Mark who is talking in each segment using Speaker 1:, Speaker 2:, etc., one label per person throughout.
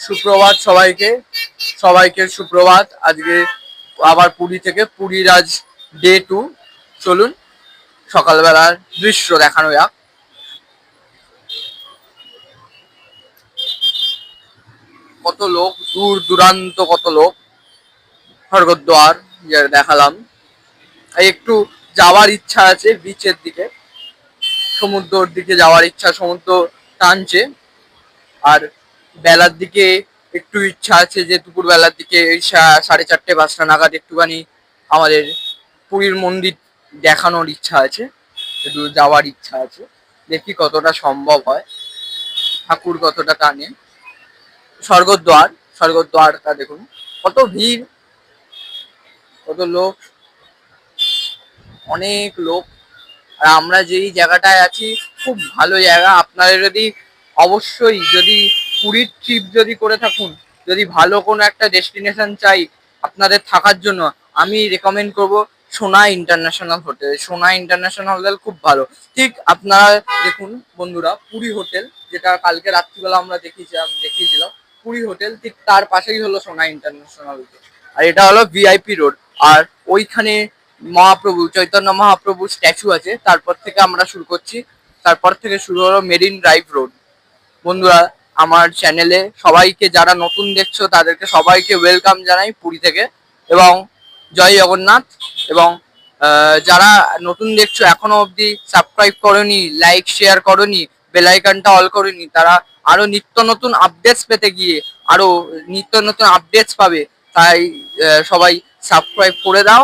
Speaker 1: সুপ্রভাত সবাইকে, সুপ্রভাত। আজকে আবার পুরী থেকে, পুরীর আজ ডে 2। চলুন সকালবেলার দৃশ্য দেখানো যাক। কত লোক, দূর দূরান্ত কত লোক। স্বর্গদ্বার দেখালাম। একটু যাওয়ার ইচ্ছা আছে বিচের দিকে, সমুদ্রের দিকে যাওয়ার ইচ্ছা, সমুদ্র টানছে। আর বেলার দিকে একটু ইচ্ছা আছে যে দুপুর বেলার দিকে এই 4:30-5টা নাগাদ একটুখানি আমাদের পুরীর মন্দির দেখানোর ইচ্ছা আছে, একটু যাওয়ার ইচ্ছা আছে। দেখি কতটা সম্ভব হয়, ঠাকুর কতটা টানে। স্বর্গদ্বার, স্বর্গদ্বারটা দেখুন কত ভিড়, কত লোক, অনেক লোক। আর আমরা যেই জায়গাটায় আছি খুব ভালো জায়গা। আপনারা যদি অবশ্যই যদি পুরীর ট্রিপ যদি করে থাকুন, যদি ভালো কোনো একটা ডেস্টিনেশন চাই আপনাদের থাকার জন্য, আমি রেকমেন্ড করব সোনা ইন্টারন্যাশনাল হোটেল। সোনা ইন্টারন্যাশনাল হোটেল খুব ভালো। ঠিক আপনারা দেখুন বন্ধুরা, পুরী হোটেল যেটা কালকে রাত্রিবেলা আমরা দেখিয়েছিলাম পুরী হোটেল, ঠিক তার পাশেই হলো সোনা ইন্টারন্যাশনাল হোটেল। আর এটা হলো ভিআইপি রোড। আর ওইখানে মহাপ্রভু চৈতন্য মহাপ্রভুর স্ট্যাচু আছে। তারপর থেকে আমরা শুরু করছি, তারপর থেকে শুরু হলো মেরিন ড্রাইভ রোড। বন্ধুরা, আমার চ্যানেলে সবাইকে যারা নতুন দেখছো তাদেরকে সবাইকে ওয়েলকাম জানাই পুরী থেকে, এবং জয় জগন্নাথ। এবং যারা নতুন দেখছো এখনো অবধি সাবস্ক্রাইব করনি, লাইক শেয়ার করনি, বেল আইকনটা অল করনি, তারা আরো নিত্য নতুন আপডেটস পেতে গিয়ে আরো নিত্য নতুন আপডেটস পাবে। তাই সবাই সাবস্ক্রাইব করে দাও।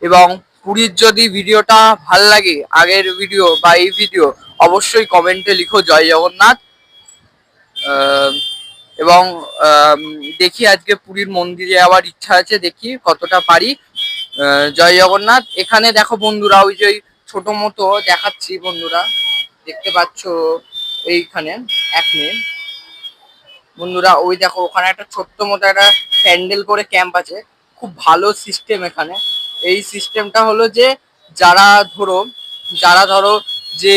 Speaker 1: এবং পুরীর যদি ভিডিওটা ভাল লাগে, আগের ভিডিও বা এই ভিডিও, অবশ্যই কমেন্টে লিখো জয় জগন্নাথ। এবং দেখি আজকে পুরীর মন্দিরে যাওয়ার ইচ্ছা আছে, দেখি কতটা পারি। জয় জগন্নাথ। এখানে দেখো বন্ধুরা, ওই যে ছোট মতো দেখাচ্ছি বন্ধুরা, দেখতে পাচ্ছ এইখানে। এক মিনিট বন্ধুরা, ওই দেখো ওখানে একটা ছোট্ট মতো একটা প্যান্ডেল করে ক্যাম্প আছে। খুব ভালো সিস্টেম এখানে। এই সিস্টেমটা হলো যে যারা ধরো যে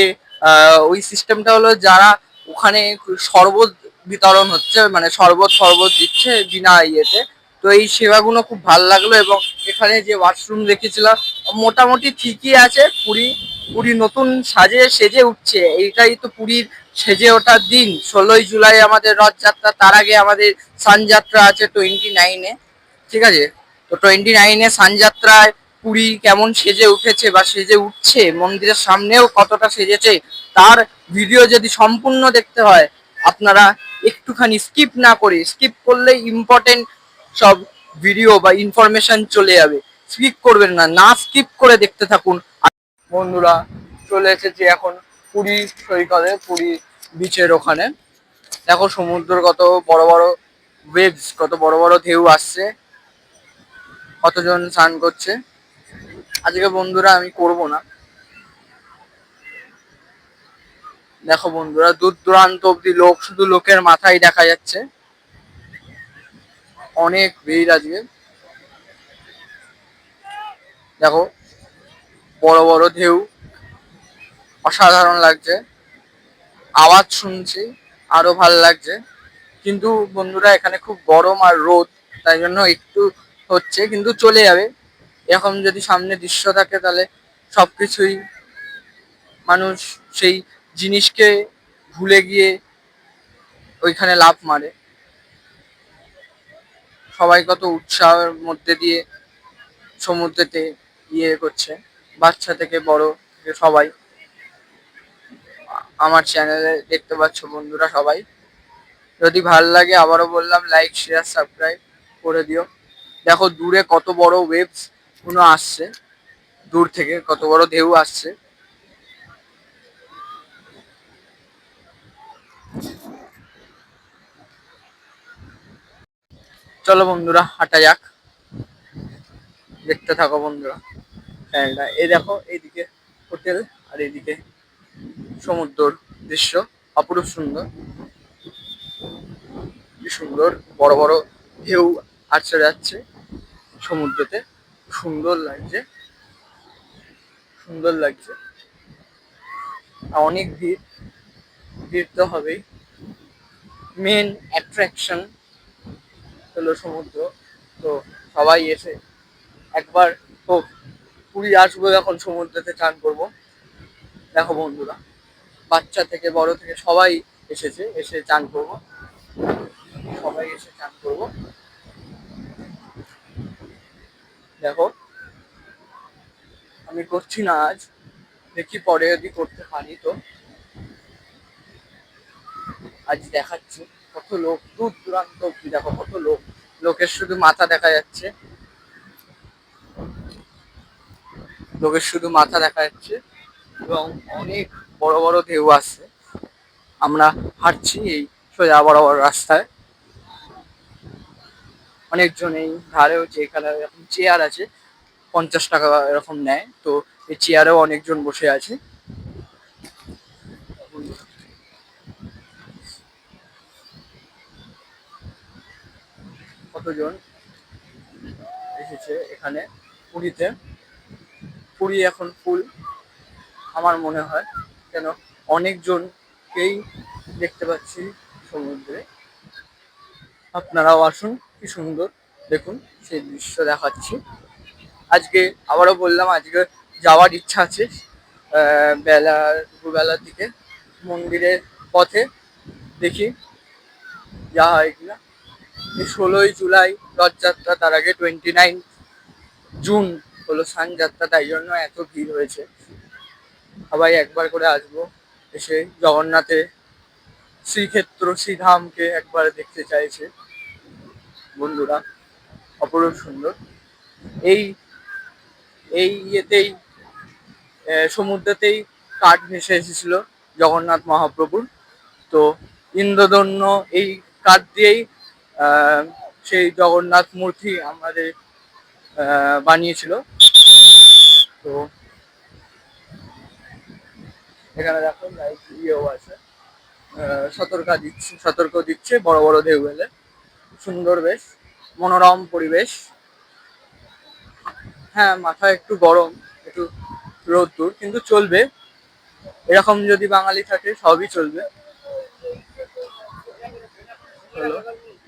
Speaker 1: ওই সিস্টেমটা হলো যারা ওখানে শরবত বিতরণ হচ্ছে, মানে শরবত দিচ্ছে বিনা ইয়েতে। তো এই সেবাগুলো খুব ভালো লাগলো। এবং এখানে যে ওয়াশরুম রেখেছিলাম মোটামুটি ঠিকই আছে। পুরী নতুন সেজে উঠছে। এইটাই তো পুরীর সেজে ওঠার দিন। 16ই জুলাই আমাদের রথযাত্রা, তার আগে আমাদের সানযাত্রা আছে 29-এ। ঠিক আছে, তো 29-এ সানযাত্রায় পুরী কেমন সেজে উঠেছে বা সেজে উঠছে, মন্দিরের সামনেও কতটা সেজেছে, তার ভিডিও যদি সম্পূর্ণ দেখতে হয় আপনারা একটুখানি স্কিপ না করে, স্কিপ করলে ইম্পর্টেন্ট সব ভিডিও বা ইনফরমেশন চলে যাবে। স্কিপ করবেন না, না স্কিপ করে দেখতে থাকুন। বন্ধুরা, চলে এসেছি এখন পুরী সৈকতে, পুরী বিচের ওখানে। দেখো সমুদ্রের কত বড় বড় ওয়েভস, কত বড় বড় ঢেউ আসছে, কতজন স্নান করছে। আজকে বন্ধুরা আমি করব না। দেখো বন্ধুরা, দূর দূরান্ত অব্দি লোক, শুধু লোকের মাথায় দেখা যাচ্ছে। অনেক ভিড় আজকে। দেখো বড় বড় ঢেউ, অসাধারণ লাগছে। আওয়াজ শুনছি, আরো ভাল লাগছে। কিন্তু বন্ধুরা এখানে খুব গরম আর রোদ, তাই জন্য একটু হচ্ছে, কিন্তু চলে যাবে। এরকম যদি সামনে দৃশ্য থাকে তাহলে সবকিছুই, মানুষ সেই জিনিসকে ভুলে গিয়ে ওইখানে লাফ মারে। সবাই কত উৎসাহের মধ্যে দিয়ে সমুদ্রেতে ইয়ে করছে, বাচ্চা থেকে বড় থেকে সবাই। আমার চ্যানেলে দেখতে পাচ্ছ বন্ধুরা সবাই। যদি ভাল লাগে আবারও বললাম লাইক শেয়ার সাবস্ক্রাইব করে দিও। দেখো দূরে কত বড় ওয়েভস গুলো আসছে, দূর থেকে কত বড় ঢেউ আসছে। চলো বন্ধুরা হাঁটা যাক, দেখতে থাকো বন্ধুরা চ্যানেলটা। এই দেখো এইদিকে হোটেল আর এইদিকে সমুদ্রর দৃশ্য, অপরূপ সুন্দর। কি সুন্দর বড় বড় ঢেউ আসছে যাচ্ছে সমুদ্রতে, সুন্দর লাগছে, সুন্দর লাগছে। অনেক ভিড়, ভিড় তো হবেই। মেন অ্যাট্রাকশন হলো সমুদ্র। তো সবাই এসে একবার তো পুরী আসবো, যখন সমুদ্রেতে চান করবো। দেখো বন্ধুরা, বাচ্চা থেকে বড় থেকে সবাই এসেছে, এসে চান করবো, সবাই এসে চান করবো। দেখো, আমি করছি না আজ, দেখি পরে যদি করতে পারি তো। আজ দেখাচ্ছি কত লোক, দূর দূরান্ত অব্দি দেখো কত লোক, লোকের শুধু মাথা দেখা যাচ্ছে, লোকের শুধু মাথা দেখা যাচ্ছে, এবং অনেক বড় বড় ঢেউ আসছে। আমরা হাঁটছি এই সোজা বরাবর রাস্তায়, অনেকজন এই ধারেও যে এখানে এরকম চেয়ার আছে, 50 টাকা এরকম নেয়, তো এই চেয়ারেও অনেকজন বসে আছে। কতজন এসেছে এখানে পুরীতে। পুরী এখন ফুল আমার মনে হয়, কেন অনেকজনকেই দেখতে পাচ্ছি সমুদ্রে। আপনারাও আসুন, কি সুন্দর দেখুন, সেই দৃশ্য দেখাচ্ছি। আজকে আবারও বললাম, আজকে যাওয়ার ইচ্ছা আছে বেলা, দুপুরবেলার দিকে মন্দিরের পথে, দেখি যা হয় কিনা। এই 16ই জুলাই রথযাত্রা, তার আগে 29 জুন হলো স্নান যাত্রা, তাই জন্য এত ভিড় হয়েছে। সবাই একবার করে আসবো, এসে জগন্নাথের শ্রীক্ষেত্র শ্রীধামকে একবার দেখতে চাইছে বন্ধুরা, অপরূপ সুন্দর। এই এই ইয়েতেই সমুদ্রেতেই কাঠ ভেসে এসেছিল জগন্নাথ মহাপ্রভুর। তো ইন্দ্রধন্য এই কাঠ দিয়েই আহ, সেই জগন্নাথ মূর্তি আমাদের বানিয়েছিল। তো এখানে দেখো লাইট ইয়েও আছে, সতর্ক দিচ্ছে বড় বড় ঢেউ এলে। সুন্দর বেশ, মনোরম পরিবেশ। হ্যাঁ, মাথা একটু গরম, একটু রোদ্দুর, কিন্তু চলবে, এরকম যদি বাঙালি থাকে সবই চলবে। হলো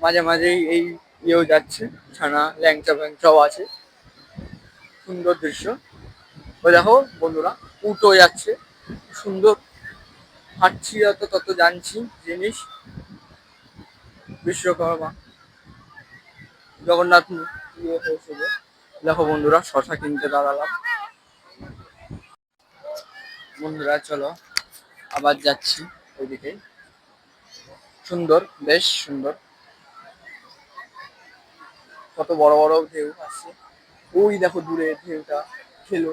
Speaker 1: মাঝে মাঝেই এই ইয়েও যাচ্ছে, ছানা ল্যাংচা ফ্যাংচাও আছে, সুন্দর দৃশ্য। ওই দেখো বন্ধুরা, উটো যাচ্ছে, সুন্দর। হাঁটছি যত তত জানছি জিনিস। বিশ্বকর্মা জগন্নাথ ইয়ে হয়েছিল। দেখো বন্ধুরা, শশা কিনতে দাঁড়ালাম। বন্ধুরা চলো, আবার যাচ্ছি ওইদিকে। সুন্দর, বেশ সুন্দর, কত বড় বড় ঢেউ আসছে। ওই দেখো দূরে ঢেউটা খেলো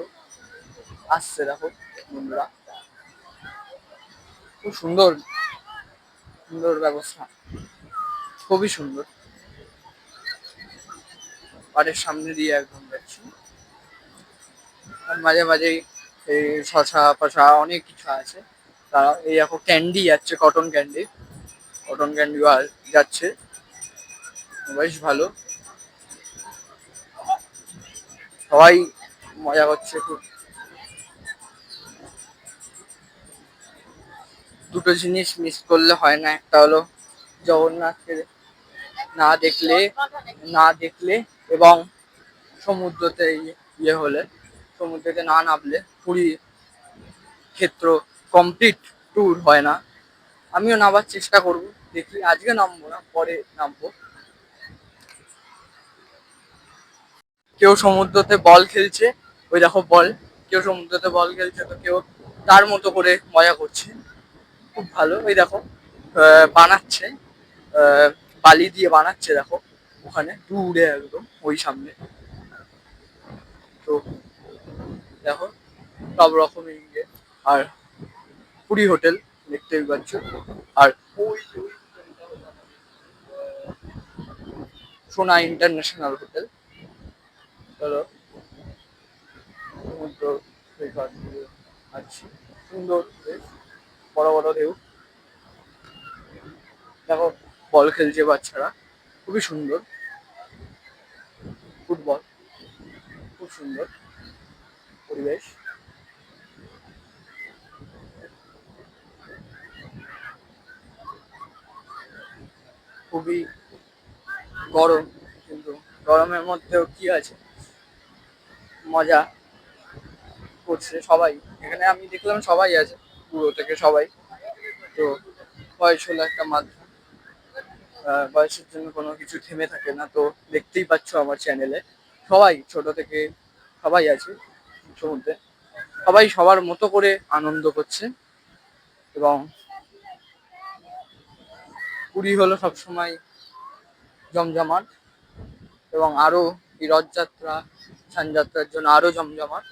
Speaker 1: আসছে, দেখো বন্ধুরা, খুব সুন্দর, সুন্দর ব্যবস্থা, খুবই সুন্দর। বাড়ির সামনে দিয়ে একদম যাচ্ছি, আর মাঝে মাঝেই এই শশা ফশা অনেক কিছু আছে। তারা এই দেখো ক্যান্ডি যাচ্ছে, কটন ক্যান্ডি, কটন ক্যান্ডি যাচ্ছে, বেশ ভালো। সবাই মজা করছে খুব। দুটো জিনিস মিস করলে হয় না, একটা হলো জগন্নাথকে না দেখলে, না দেখলে এবং সমুদ্রতে ইয়ে হলে, সমুদ্রতে না নামলে পুরী ক্ষেত্র কমপ্লিট ট্যুর হয় না। আমিও নামার চেষ্টা করব, দেখি আজকে নামবো না, পরে নামবো। কেউ সমুদ্রতে বল খেলছে, ওই দেখো বল, কেউ সমুদ্রতে বল খেলছে, তো কেউ তার মতো করে মজা করছে, খুব ভালো। ওই দেখো বানাচ্ছে, আহ, বালি দিয়ে বানাচ্ছে, দেখো ওখানে দূরে একদম ওই সামনে। তো দেখো সব রকমের ইয়ে, আর পুরী হোটেল দেখতেই পাচ্ছ। আর ওই ওই হোটেলটা হলো সোনা ইন্টারন্যাশনাল হোটেল। চলো, সমুদ্র সৈকত দিয়ে আছি, সুন্দর বেশ, বড় বড় ঢেউ। দেখো বল খেলছে বাচ্চারা, খুবই সুন্দর, ফুটবল, খুব সুন্দর পরিবেশ। খুবই গরম, কিন্তু গরমের মধ্যেও কি আছে, মজা করছে সবাই। এখানে আমি দেখলাম সবাই আছে, বুড়ো থেকে সবাই। তো বয়স হলো একটা মাধ্যম, বয়সের জন্য কোনো কিছু থেমে থাকে না। তো দেখতেই পাচ্ছ আমার চ্যানেলে সবাই ছোট থেকে সবাই আছে সমুদ্রে, সবাই সবার মতো করে আনন্দ করছে। এবং পুরী হলো সবসময় জমজমাট, এবং আরো এই রথযাত্রা স্নানযাত্রার জন্য আরো জমজমাট।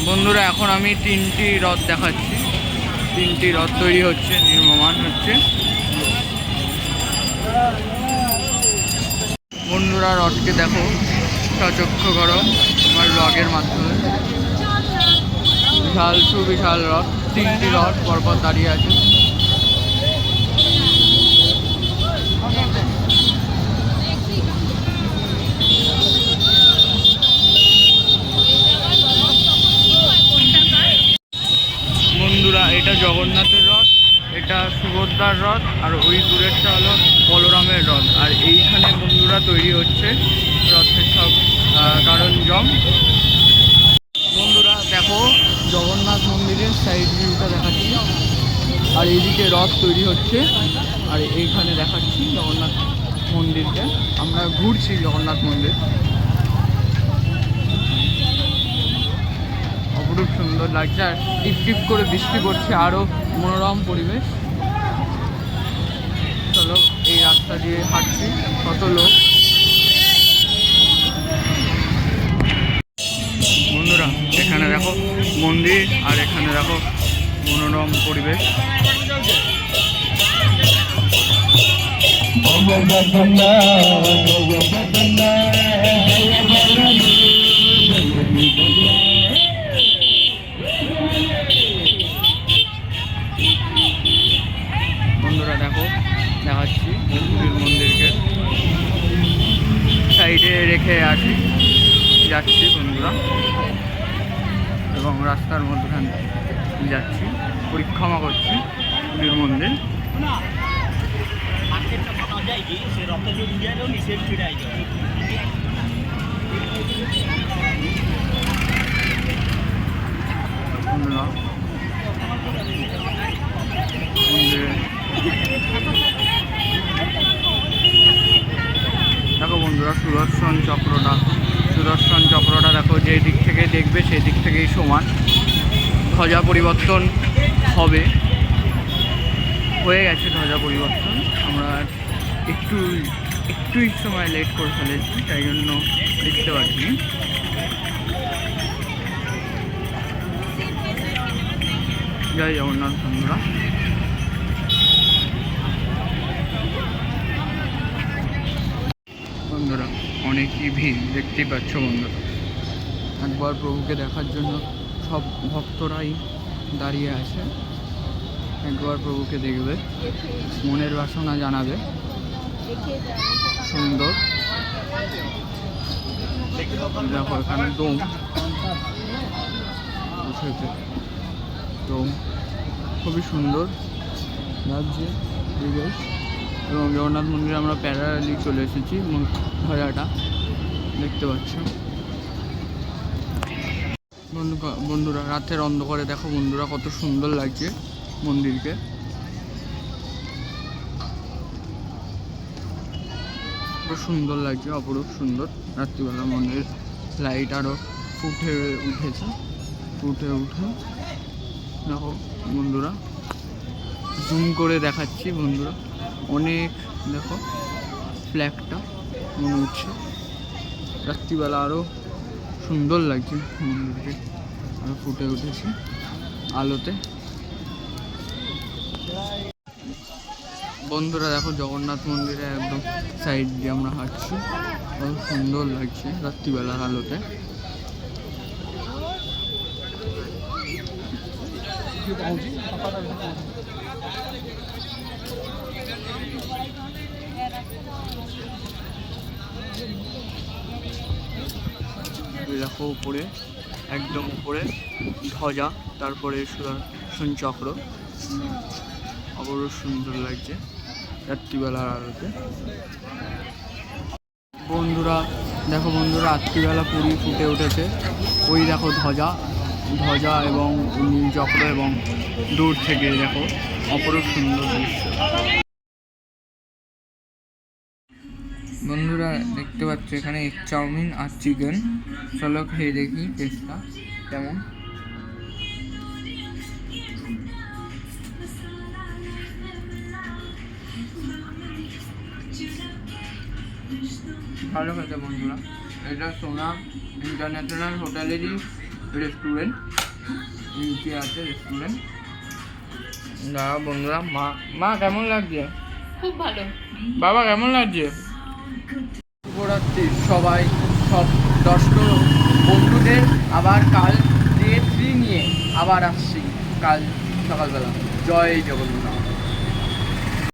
Speaker 1: বন্ধুরা, এখন আমি তিনটি রথ দেখাচ্ছি। তিনটি রথ তৈরি হচ্ছে, নির্মাণ হচ্ছে। বন্ধুরা, রথকে দেখো, সচক্ষ করো আমার ব্লগের মাধ্যমে। বিশাল সুবিশাল রথ, তিনটি রথ পরপর দাঁড়িয়ে আছে। বন্ধুরা, এটা জগন্নাথের রথ, এটা সুভদ্রার রথ, আর ওই দূরেরটা হলো বলরামের রথ। আর এইখানে বন্ধুরা তৈরি হচ্ছে রথের সব সরঞ্জাম। বন্ধুরা দেখো, জগন্নাথ মন্দিরের সাইড ভিউটা দেখাচ্ছি, আর এইদিকে রথ তৈরি হচ্ছে। আর এইখানে দেখাচ্ছি জগন্নাথ মন্দিরকে, আমরা ঘুরছি জগন্নাথ মন্দির। অপরূপ সুন্দর লাগছে, আর টিপ টিপ করে বৃষ্টি পড়ছে, আরও মনোরম পরিবেশ। চলো, এই রাস্তা দিয়ে হাঁটছি, কত লোক। বন্ধুরা, এখানে দেখো মন্দির, আর এখানে দেখো মনোরম পরিবেশ। বন্ধুরা দেখো, দেখাচ্ছি পুরীর মন্দিরকে সাইডে রেখে যাচ্ছি বন্ধুরা, এবং রাস্তার মধ্যখান যাচ্ছি, পরিক্রমা করছি পুরীর মন্দির। দেখো বন্ধুরা, সুদর্শন চক্রটা দেখো, যে দিক থেকে দেখবে সেই দিক থেকেই সমান। ধ্বজা পরিবর্তন হয়ে গেছে ধ্বজা পরিবর্তন। আমরা একটুই সময় লেট করে ফেলেছি, তাই জন্য দেখতে পাচ্ছি। জয় জগন্নাথ। বন্ধুরা অনেকই ভিড়, দেখতেই পাচ্ছ বন্ধুরা। একবার প্রভুকে দেখার জন্য সব ভক্তরাই দাঁড়িয়ে আছে। একবার প্রভুকে দেখবে, মনের বাসনা জানাবে। সুন্দর দেখো, এখানে দম বসেছে, দম খুবই সুন্দর লাগছে পরিবেশ। এবং জগন্নাথ মন্দিরে আমরা প্যারালি চলে এসেছি, ধ্বজাটা দেখতে পাচ্ছ। বন্ধুরা, রাতের অন্ধকারে দেখো বন্ধুরা, কত সুন্দর লাগছে মন্দিরকে। খুব সুন্দর লাগছে, অপরূপ সুন্দর। রাত্রিবেলা মন্দিরের লাইট আরও ফুটে উঠে দেখো বন্ধুরা, জুম করে দেখাচ্ছি বন্ধুরা, অনেক দেখো ফ্ল্যাগটা মনে হচ্ছে রাত্রিবেলা আরও সুন্দর লাগছে, মন্দিরকে আরও ফুটে উঠেছে আলোতে। বন্ধুরা দেখো জগন্নাথ মন্দিরে একদম সাইড দিয়ে আমরা হাঁটছি, কত সুন্দর লাগছে রাত্রিবেলার আলোতে। দেখো উপরে একদম উপরে ধ্বজা, তারপরে সুদর্শন চক্র, আবারও সুন্দর লাগছে রাত্রিবেলার আলোতে। বন্ধুরা দেখো বন্ধুরা, রাত্রিবেলা পুরী ফুটে উঠেছে, ওই দেখো ধ্বজা ধ্বজা এবং নীল চক্র, এবং দূর থেকে দেখো অপরূপ সুন্দর দৃশ্য। বন্ধুরা দেখতে পাচ্ছ এখানে এগ চাউমিন আর চিকেন, চলো খেয়ে দেখি টেস্টটা কেমন। ভালো খেতে বন্ধুরা, এটা সোনা ইন্টারন্যাশনাল হোটেলেরই রেস্টুরেন্ট, নিচে আছে রেস্টুরেন্ট। না বন্ধুরা, মা কেমন লাগছে?
Speaker 2: খুব ভালো।
Speaker 1: বাবা কেমন লাগছে? শুভরাত্রি সবাই, সব দর্শক বন্ধুদের আবার কাল ডে 3 নিয়ে আবার আসছি কাল সকালবেলা। জয় জগন্নাথ।